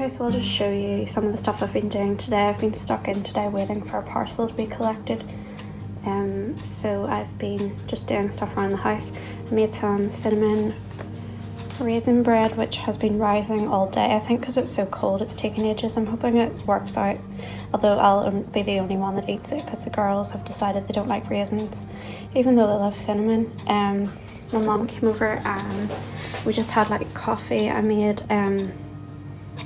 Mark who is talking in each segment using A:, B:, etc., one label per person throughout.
A: Okay, so I'll just show you some of the stuff I've been doing today. I've been stuck in today waiting for a parcel to be collected. So I've been just doing stuff around the house. I made some cinnamon raisin bread, which has been rising all day. I think because it's so cold it's taken ages. I'm hoping it works out, although I'll be the only one that eats it because the girls have decided they don't like raisins, even though they love cinnamon. My mom came over and we just had like coffee. I made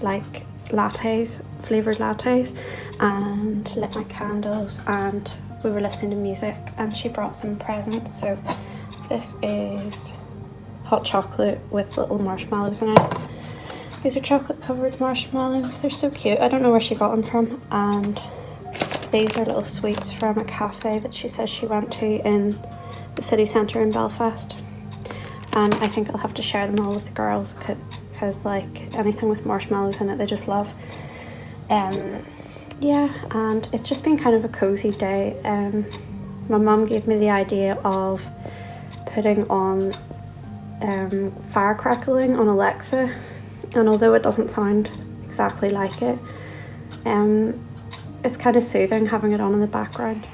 A: like lattes, flavoured lattes, and lit my candles, and we were listening to music, and she brought some presents. So this is hot chocolate with little marshmallows in it. These are chocolate covered marshmallows. They're so cute. I don't know where she got them from. And these are little sweets from a cafe that she says she went to in the city centre in Belfast. And I think I'll have to share them all with the girls because like anything with marshmallows in it they just love. Yeah, and it's just been kind of a cozy day. My mum gave me the idea of putting on fire crackling on Alexa, and although it doesn't sound exactly like it, it's kind of soothing having it on in the background.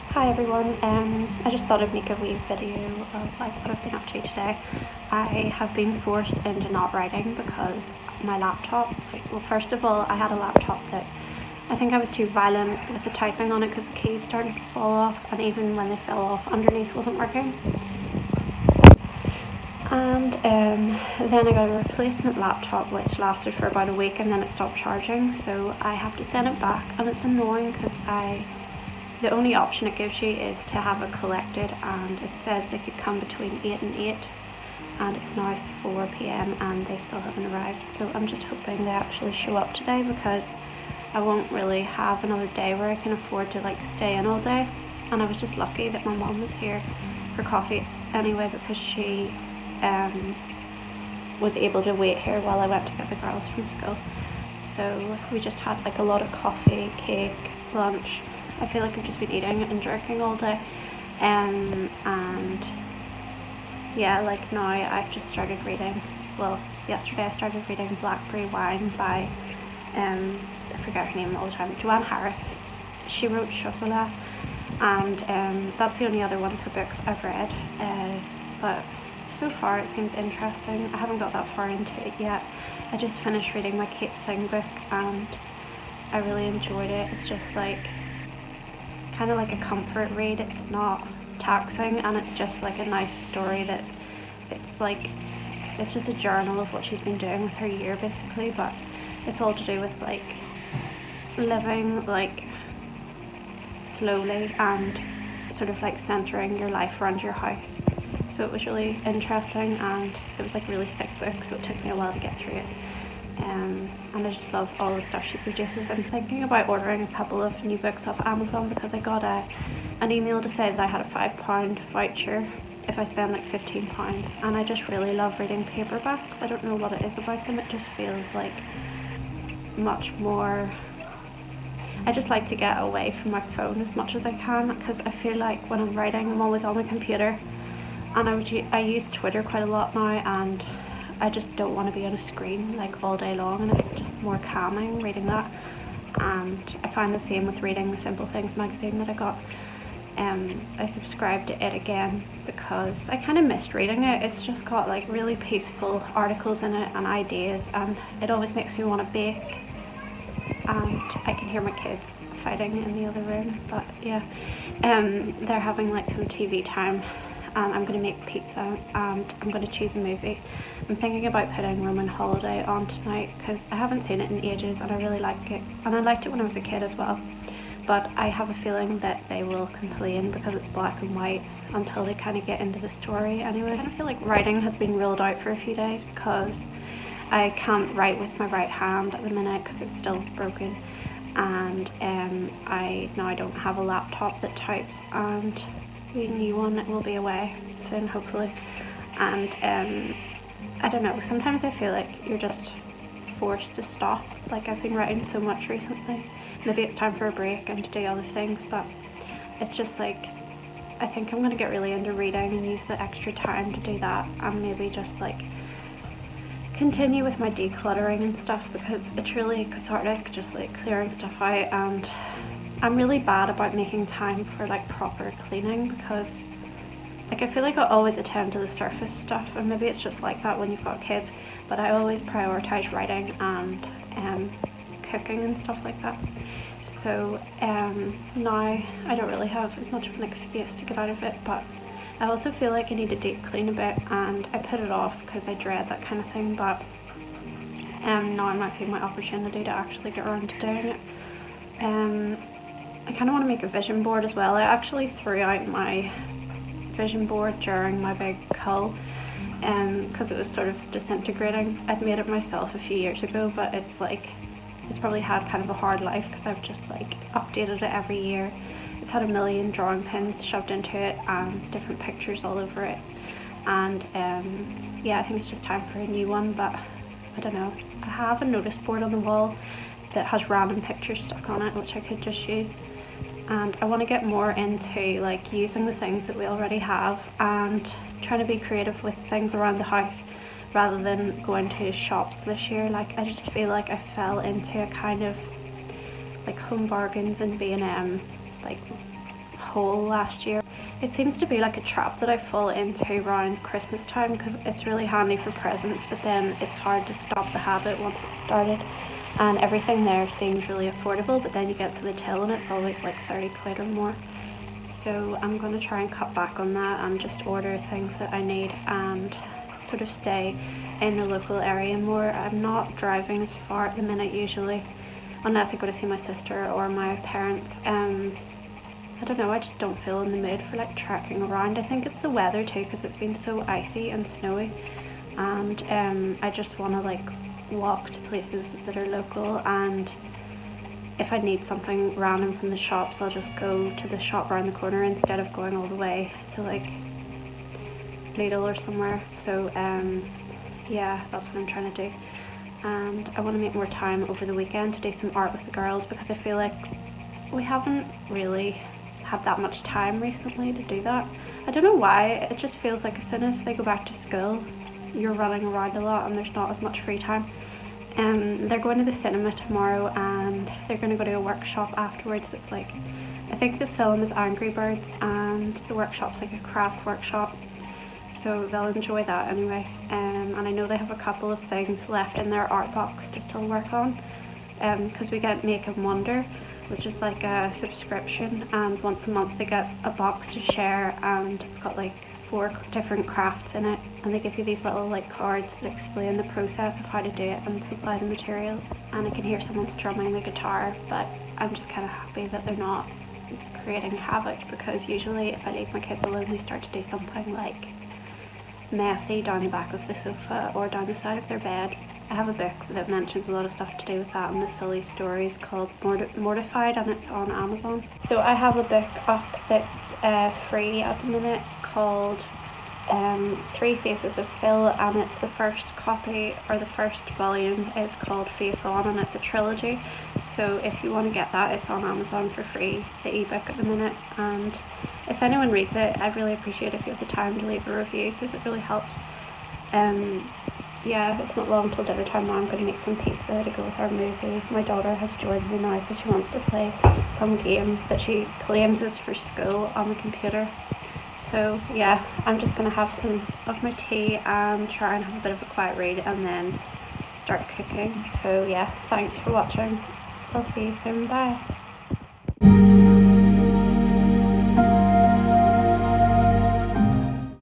A: Hi everyone, I just thought I'd make a wee video of like what I've been up to today. I have been forced into not writing because my laptop, well first of all I had a laptop that I think I was too violent with the typing on it because the keys started to fall off, and even when they fell off underneath wasn't working. And then I got a replacement laptop which lasted for about a week and then it stopped charging, so I have to send it back, and it's annoying because the only option it gives you is to have it collected, and it says they could come between 8 and 8, and it's now 4 p.m. and they still haven't arrived. So I'm just hoping they actually show up today because I won't really have another day where I can afford to like stay in all day. And I was just lucky that my mom was here for coffee anyway because she was able to wait here while I went to get the girls from school. So we just had like a lot of coffee, cake, lunch. I feel like I've just been eating and drinking all day, and yeah, like now I've just started reading. Well, yesterday I started reading Blackberry Wine by I forget her name all the time, Joanne Harris. She wrote Chocolat, and that's the only other one of her books I've read, but so far it seems interesting. I haven't got that far into it yet. I just finished reading my Kate Singh book and I really enjoyed it. It's just like kind of like a comfort read. It's not taxing, and it's just like a nice story that it's just a journal of what she's been doing with her year basically, but it's all to do with like living like slowly and sort of like centering your life around your house. So it was really interesting, and it was like a really thick book, so it took me a while to get through it. And I just love all the stuff she produces. I'm thinking about ordering a couple of new books off Amazon because I got an email to say that I had a £5 voucher if I spend like £15, and I just really love reading paperbacks. I don't know what it is about them, it just feels like much more. I just like to get away from my phone as much as I can because I feel like when I'm writing I'm always on my computer, and I use Twitter quite a lot now, and I just don't want to be on a screen like all day long, and it's just more calming reading that. And I find the same with reading the Simple Things magazine that I got. I subscribed to it again because I kind of missed reading it. It's just got like really peaceful articles in it and ideas, and it always makes me want to bake, and I can hear my kids fighting in the other room, but yeah, they're having like some TV time, and I'm going to make pizza and I'm going to choose a movie. I'm thinking about putting Roman Holiday on tonight because I haven't seen it in ages and I really like it, and I liked it when I was a kid as well, but I have a feeling that they will complain because it's black and white until they kind of get into the story anyway. I kind of feel like writing has been ruled out for a few days because I can't write with my right hand at the minute because it's still broken, and I don't have a laptop that types, and the new one will be away soon hopefully. And I don't know, sometimes I feel like you're just forced to stop. Like I've been writing so much recently, maybe it's time for a break and to do other things, but it's just like I think I'm going to get really into reading and use the extra time to do that, and maybe just like continue with my decluttering and stuff because it's really cathartic, just like clearing stuff out. And I'm really bad about making time for like proper cleaning because like I feel like I always attend to the surface stuff, and maybe it's just like that when you've got kids, but I always prioritize writing and cooking and stuff like that. So now I don't really have as much of an excuse to get out of it, but I also feel like I need to deep clean a bit, and I put it off because I dread that kind of thing, but now might be my opportunity to actually get around to doing it. I kind of want to make a vision board as well. I actually threw out my vision board during my big cull because it was sort of disintegrating. I'd made it myself a few years ago, but it's like it's probably had kind of a hard life because I've just like updated it every year. It's had a million drawing pins shoved into it and different pictures all over it, and yeah, I think it's just time for a new one. But I don't know, I have a notice board on the wall that has random pictures stuck on it which I could just use, and I want to get more into like using the things that we already have and trying to be creative with things around the house rather than going to shops this year. Like I just feel like I fell into a kind of like Home Bargains and B&M like hole last year. It seems to be like a trap that I fall into around Christmas time because it's really handy for presents, but then it's hard to stop the habit once it's started, and everything there seems really affordable, but then you get to the till and it's always like 30 quid or more. So I'm going to try and cut back on that and just order things that I need and sort of stay in the local area more. I'm not driving as far at the minute usually, unless I go to see my sister or my parents. I don't know, I just don't feel in the mood for like trekking around. I think it's the weather too because it's been so icy and snowy, and I just want to like walk to places that are local, and if I need something random from the shops I'll just go to the shop around the corner instead of going all the way to like Lidl or somewhere. So yeah, that's what I'm trying to do, and I want to make more time over the weekend to do some art with the girls because I feel like we haven't really had that much time recently to do that. I don't know why, it just feels like as soon as they go back to school you're running around a lot and there's not as much free time. They're going to the cinema tomorrow and they're going to go to a workshop afterwards. It's like, I think the film is Angry Birds and the workshop's like a craft workshop, so they'll enjoy that anyway. And I know they have a couple of things left in their art box to still work on, because we get Make and Wonder, which is like a subscription, and once a month they get a box to share, and it's got like 4 different crafts in it, and they give you these little like cards that explain the process of how to do it and supply the materials. And I can hear someone strumming the guitar, but I'm just kind of happy that they're not creating havoc, because usually if I leave my kids alone they start to do something like messy down the back of the sofa or down the side of their bed. I have a book that mentions a lot of stuff to do with that and the silly stories called Mortified, and it's on Amazon. So I have a book up that's free at the minute called Three Faces of Phil, and it's the first copy, or the first volume is called Face On, and it's a trilogy. So if you want to get that, it's on Amazon for free, the ebook at the minute. And if anyone reads it, I'd really appreciate if you have the time to leave a review because it really helps. Yeah, it's not long till dinner time now. I'm going to make some pizza to go with our movie. My daughter has joined me now because she wants to play some game that she claims is for school on the computer. So yeah, I'm just going to have some of my tea and try and have a bit of a quiet read and then start cooking. So yeah, thanks for watching. I'll see you soon. Bye.